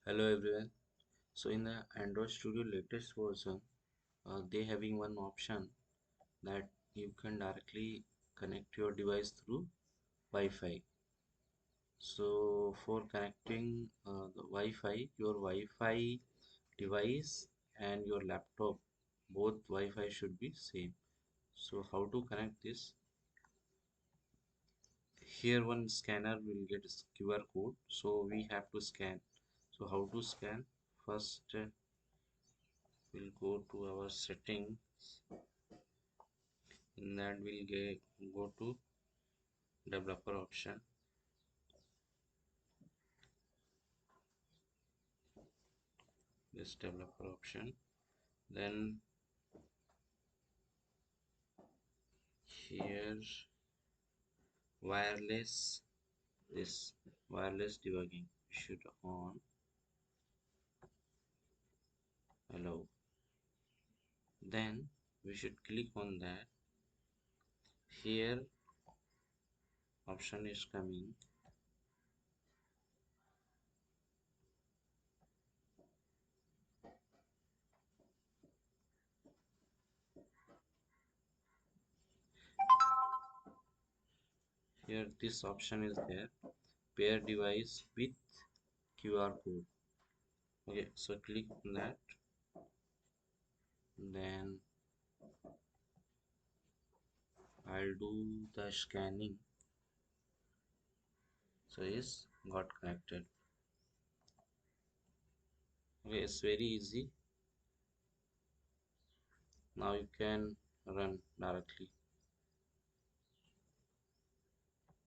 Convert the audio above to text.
Hello everyone. So in the Android Studio latest version, they having one option that you can directly connect your device through Wi-Fi. So for connecting the Wi-Fi, your Wi-Fi device and your laptop, both Wi-Fi should be same. So how to connect this? Here one scanner will get QR code. So we have to scan. So how to scan? First, we'll go to our setting. In that we'll go to developer option. This developer option, then here wireless, this wireless debugging should on, allow. Then we should click on that. Here option is coming. Here this option is there, pair device with QR code. Okay, so click on that. Then I'll do the scanning. So yes, got connected. Okay, it's very easy. Now you can run directly.